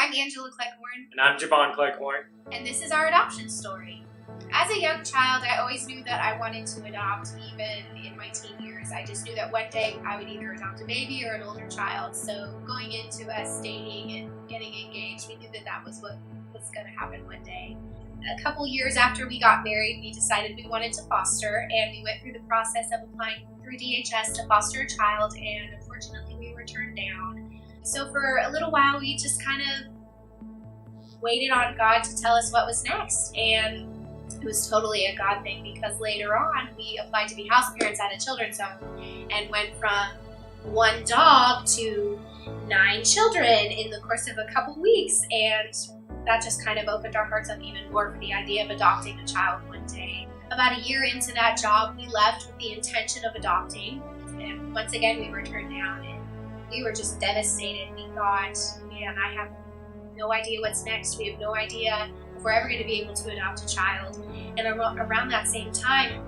I'm Angela Cleghorn. And I'm Javan Cleghorn. And this is our adoption story. As a young child, I always knew that I wanted to adopt, even in my teen years. I just knew that one day I would either adopt a baby or an older child. So going into us dating and getting engaged, we knew that that was what was going to happen one day. A couple years after we got married, we decided we wanted to foster, and we went through the process of applying through DHS to foster a child, and unfortunately we were turned down. So for a little while, we just kind of waited on God to tell us what was next, and it was totally a God thing, because later on we applied to be house parents at a children's home and went from 1 dog to 9 children in the course of a couple weeks, and that just kind of opened our hearts up even more for the idea of adopting a child one day. About a year into that job, we left with the intention of adopting, and once again we were turned down, and we were just devastated. We thought, man, I have no idea what's next. We have no idea if we're ever going to be able to adopt a child. And around that same time,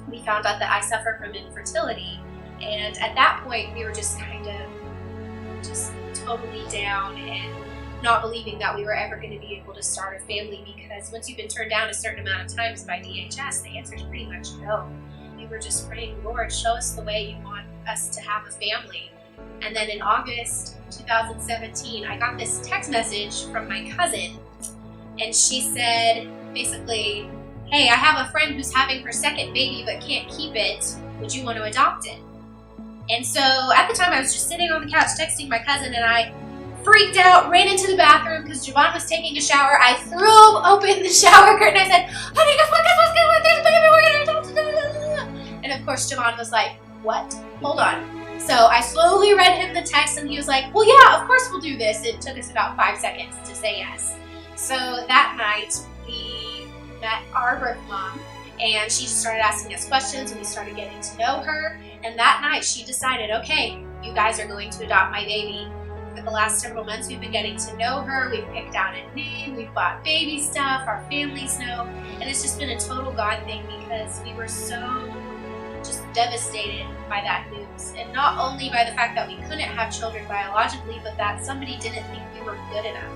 we found out that I suffer from infertility, and at that point we were just kind of totally down and not believing that we were ever going to be able to start a family, because once you've been turned down a certain amount of times by DHS, the answer is pretty much no. We were just praying, Lord, show us the way you want us to have a family. And then in August 2017, I got this text message from my cousin, and she said basically, hey, I have a friend who's having her second baby but can't keep it. Would you want to adopt it? And so at the time I was just sitting on the couch texting my cousin, and I freaked out, ran into the bathroom because Javan was taking a shower. I threw open the shower curtain. I said, honey, guess what? There's a baby, we're going to adopt it. And of course, Javan was like, what? Hold on. So I slowly read him the text, and he was like, well, yeah, of course we'll do this. It took us about 5 seconds to say yes. So that night, we met our birth mom, and she just started asking us questions, and we started getting to know her. And that night, she decided, okay, you guys are going to adopt my baby. For the last several months, we've been getting to know her. We've picked out a name. We've bought baby stuff. Our families know. And it's just been a total God thing, because we were so just devastated by that news. And not only by the fact that we couldn't have children biologically, but that somebody didn't think we were good enough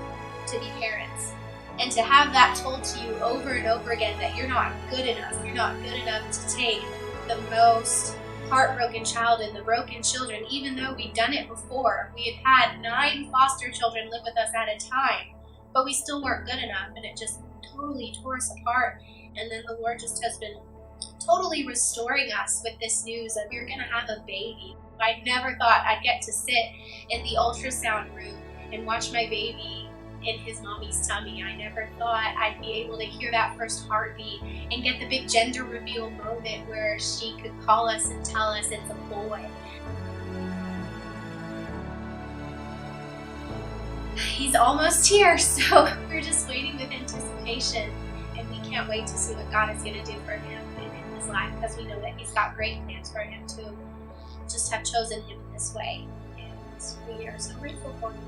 to be parents. And to have that told to you over and over again, that you're not good enough. You're not good enough to take the most heartbroken child and the broken children, even though we'd done it before. We had had 9 foster children live with us at a time, but we still weren't good enough, and it just totally tore us apart. And then the Lord just has been totally restoring us with this news that we were going to have a baby. I never thought I'd get to sit in the ultrasound room and watch my baby in his mommy's tummy. I never thought I'd be able to hear that first heartbeat and get the big gender reveal moment where she could call us and tell us it's a boy. He's almost here, so we're just waiting with anticipation, and we can't wait to see what God is going to do for him in his life, because we know that he's got great plans for him to just have chosen him in this way, and we are so grateful for him.